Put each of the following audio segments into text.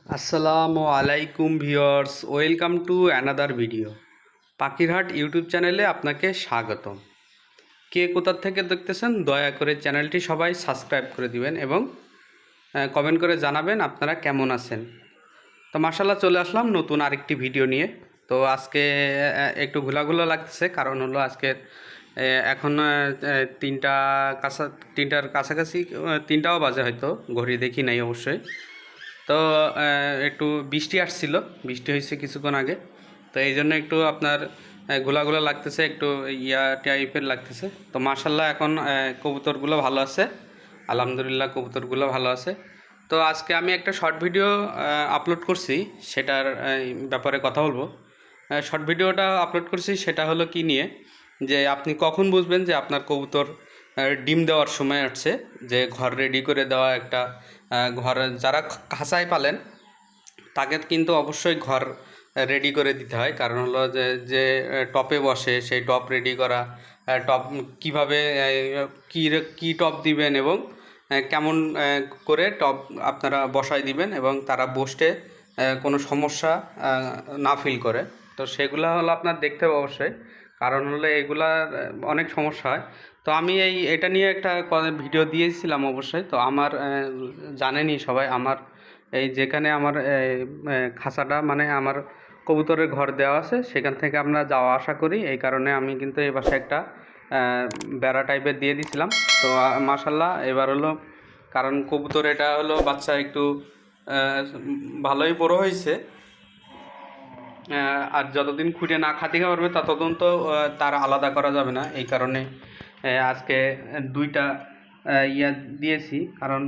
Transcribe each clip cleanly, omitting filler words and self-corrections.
আসসালামু আলাইকুম viewers, welcome to another video. পাখিরহাট YouTube চ্যানেলে আপনাকে স্বাগতম। কে কোথা থেকে দেখতেছেন দয়া করে চ্যানেলটি সবাই সাবস্ক্রাইব করে দিবেন এবং কমেন্ট করে জানাবেন আপনারা কেমন আছেন। তো মাশাআল্লাহ চলে আসলাম নতুন আরেকটি ভিডিও নিয়ে। তো আজকে একটু ঘোলাঘোলা লাগতেছে, কারণ হলো আজকের এখন তিনটা তিনটার কাছাকাছি, তিনটাও বাজে হয়তো, ঘড়ি দেখি নাই অবশ্যই। তো একটু বৃষ্টি আসছিল, বৃষ্টি হয়েছে কিছুক্ষণ আগে, তো এই জন্য একটু আপনার গোলা লাগতেছে, একটু ইয়া টাইপের লাগতেছে। তো মাশাল্লাহ এখন কবুতরগুলো ভালো আছে, আলহামদুলিল্লাহ কবুতরগুলো ভালো আছে। তো আজকে আমি একটা শর্ট ভিডিও আপলোড করছি, সেটার ব্যাপারে কথা বলবো। শর্ট ভিডিওটা আপলোড করছি সেটা হলো কি নিয়ে, যে আপনি কখন বুঝবেন যে আপনার কবুতর ডিম দেওয়ার সময় আসছে, যে ঘর রেডি করে দেওয়া একটা ঘর, যারা খাঁচায় পালেন তাকে কিন্তু অবশ্যই ঘর রেডি করে দিতে হয়। কারণ হলো যে যে টপে বসে সেই টপ রেডি করা, টপ কীভাবে কী কী টপ দিবেন এবং কেমন করে টপ আপনারা বসায় দিবেন এবং তারা বসতে কোনো সমস্যা না ফিল করে। তো সেগুলো হলো আপনার দেখতে হবে অবশ্যই, কারণ হলো এগুলার অনেক সমস্যা হয়। তো আমি এটা নিয়ে একটা ভিডিও দিয়েছিলাম অবশ্যই। তো আমার জানেনই সবাই, আমার এই যেখানে আমার খাঁচাটা মানে আমার কবুতরের ঘর দেওয়া আছে, সেখান থেকে আমরা যাওয়া আসা করি, এই কারণে আমি কিন্তু এই পাশে একটা বেড়া টাইপের দিয়ে দিছিলাম। তো মাশাল্লাহ এবার হলো, কারণ কবুতর এটা হলো বাচ্চা একটু ভালোই বড় হয়েছে, আর যতদিন খুঁটে না খাতি পারবে ততদিন তো তার আলাদা করা যাবে না। এই কারণে আজকে দুইটা ইয়া দিয়েছি, কারণ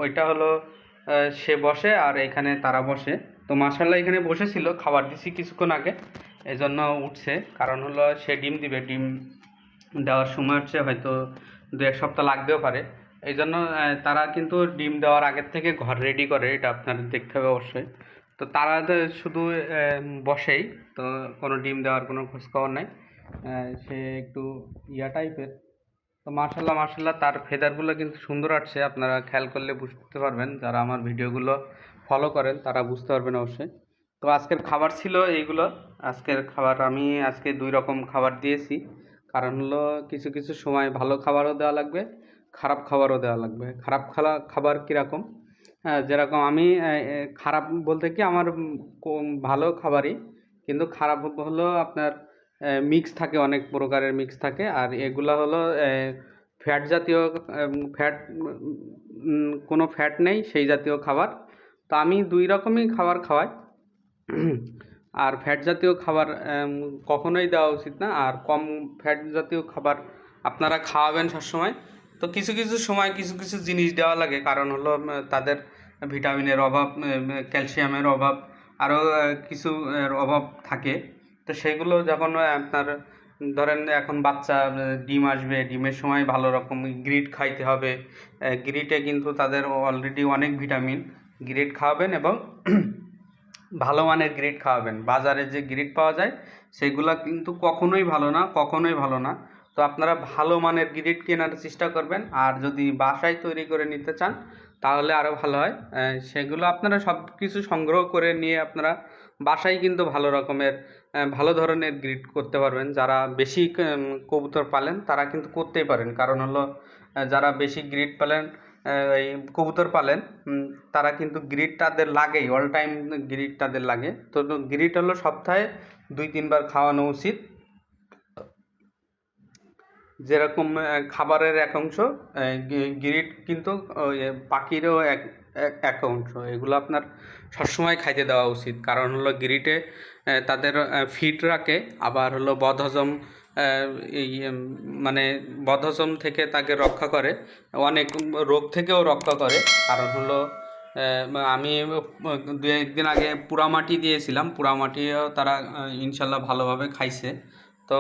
ওইটা হলো সে বসে আর এখানে তারা বসে। তো মাশাল্লাহ এখানে বসেছিল, খাবার দিছি কিছুক্ষণ আগে, এই জন্য উঠছে। কারণ হলো সে ডিম দিবে, ডিম দেওয়ার সময় হচ্ছে হয়তো 1 সপ্তাহ লাগতেও পারে। এই জন্য তারা কিন্তু ডিম দেওয়ার আগের থেকে ঘর রেডি করে, এটা আপনাদের দেখতে হবে অবশ্যই। তো তারা তো শুধু বসেই, তো কোনো ডিম দেওয়ার কোনো খোঁজখবর নাই। সে একটু ইয়া টাইপের। তো মার্শাল্লাহ মার্শাল্লাহ তার ফেদারগুলো কিন্তু সুন্দর আসছে, আপনারা খেয়াল করলে বুঝতে পারবেন, যারা আমার ভিডিওগুলো ফলো করেন তারা বুঝতে পারবেন অবশ্যই। তো আজকের খাবার ছিল এইগুলো। আজকের খাবার আমি আজকে 2 রকম খাবার দিয়েছি, কারণ হলো কিছু কিছু সময় ভালো খাবারও দেওয়া লাগবে, খারাপ খাবারও দেওয়া লাগবে। খারাপ খাবার কীরকম, হ্যাঁ যেরকম আমি খারাপ বলতে কি আমার ভালো খাবারই, কিন্তু খারাপ হলো আপনার মিক্স থাকে, অনেক প্রকারের মিক্স থাকে, আর এগুলা হলো ফ্যাট জাতীয়, ফ্যাট কোনো ফ্যাট নেই সেই জাতীয় খাবার। তো আমি 2 রকমই খাবার খাওয়াই। আর ফ্যাট জাতীয় খাবার কখনোই দেওয়া উচিত না, আর কম ফ্যাট জাতীয় খাবার আপনারা খাওয়াবেন সবসময়। তো কিছু কিছু সময় কিছু কিছু জিনিস দেওয়া লাগে, কারণ হলো তাদের ভিটামিনের অভাব, ক্যালসিয়ামের অভাব, আরও কিছু অভাব থাকে। তো সেগুলো যখন আপনার ধরেন এখন বাচ্চা ডিম আসবে, ডিমের সময় ভালো রকম গ্রিট খাইতে হবে। গ্রিটে কিন্তু তাদের অলরেডি অনেক ভিটামিন, গ্রিট খাওয়াবেন এবং ভালো মানের গ্রিড খাওয়াবেন। বাজারে যে গ্রিড পাওয়া যায় সেগুলা কিন্তু কখনোই ভালো না, কখনোই ভালো না। তো আপনারা ভালো মানের গ্রিড কেনার চেষ্টা করবেন, আর যদি বাসায় তৈরি করে নিতে চান তাহলে আরও ভালো হয়। সেগুলো আপনারা সব কিছু সংগ্রহ করে নিয়ে আপনারা বাসায় কিন্তু ভালো রকমের ভালো ধরনের গ্রিড করতে পারবেন। যারা বেশি কবুতর পালেন তারা কিন্তু করতেই পারেন, কারণ হলো যারা বেশি গ্রিড পালেন, এই কবুতর পালেন, তারা কিন্তু গ্রিড তাদের লাগেই, অল টাইম গ্রিড তাদের লাগে। তো গ্রিড হলো সপ্তাহে 2-3 বার খাওয়ানো উচিত। যেরকম খাবারের এক অংশ, গ্রিড কিন্তু পাখিরও এক অংশ। এগুলো আপনার সবসময় খাইতে দেওয়া উচিত, কারণ হলো গ্রিটে তাদের ফিট রাখে, আবার হলো বদহজম, এই মানে বদহজম থেকে তাকে রক্ষা করে, অনেক রোগ থেকেও রক্ষা করে। কারণ হলো আমি 2-1 দিন আগে পোড়ামাটি দিয়েছিলাম, পোড়ামাটিও তারা ইনশাল্লাহ ভালোভাবে খাইছে। তো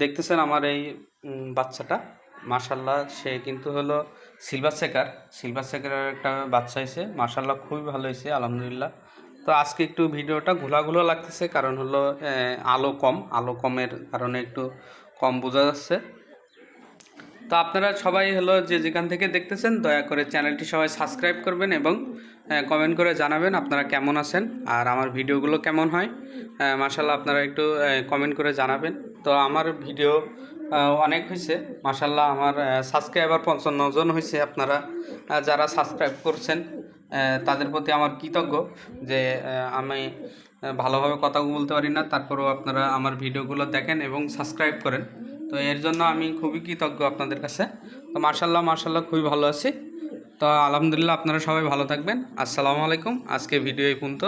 দেখতেছেন আমার এই বাচ্চাটা, মাশাল্লাহ সে কিন্তু হলো সিলভার শেকারের একটা বাচ্চা হয়েছে, মাশাল্লাহ খুবই ভালো হয়েছে আলহামদুলিল্লাহ। তো আজকে একটু ভিডিওটা ঘোলা লাগতেছে, কারণ হলো আলো কমের কারণে একটু কম বোঝা যাচ্ছে। তো আপনারা সবাই হলো যে যেখান থেকে দেখতেছেন দয়া করে চ্যানেলটি সবাই সাবস্ক্রাইব করবেন এবং কমেন্ট করে জানাবেন আপনারা কেমন আছেন আর আমার ভিডিওগুলো কেমন হয়। মাশাল্লাহ আপনারা একটু কমেন্ট করে জানাবেন। তো আমার ভিডিও অনেক হয়েছে মাশাল্লাহ, আমার সাবস্ক্রাইবার 55 জন হয়েছে। আপনারা যারা সাবস্ক্রাইব করছেন তাদের প্রতি আমার কৃতজ্ঞ যে আমি ভালোভাবে কথা বলতে পারি না, তারপরেও আপনারা আমার ভিডিওগুলো দেখেন এবং সাবস্ক্রাইব করেন। তো এর জন্য আমি খুবই কৃতজ্ঞ আপনাদের কাছে। তো মার্শাল্লাহ খুবই ভালো আছি। তো আলহামদুলিল্লাহ, আপনারা সবাই ভালো থাকবেন। আসসালামু আলাইকুম। আজকে ভিডিও এই পর্যন্ত।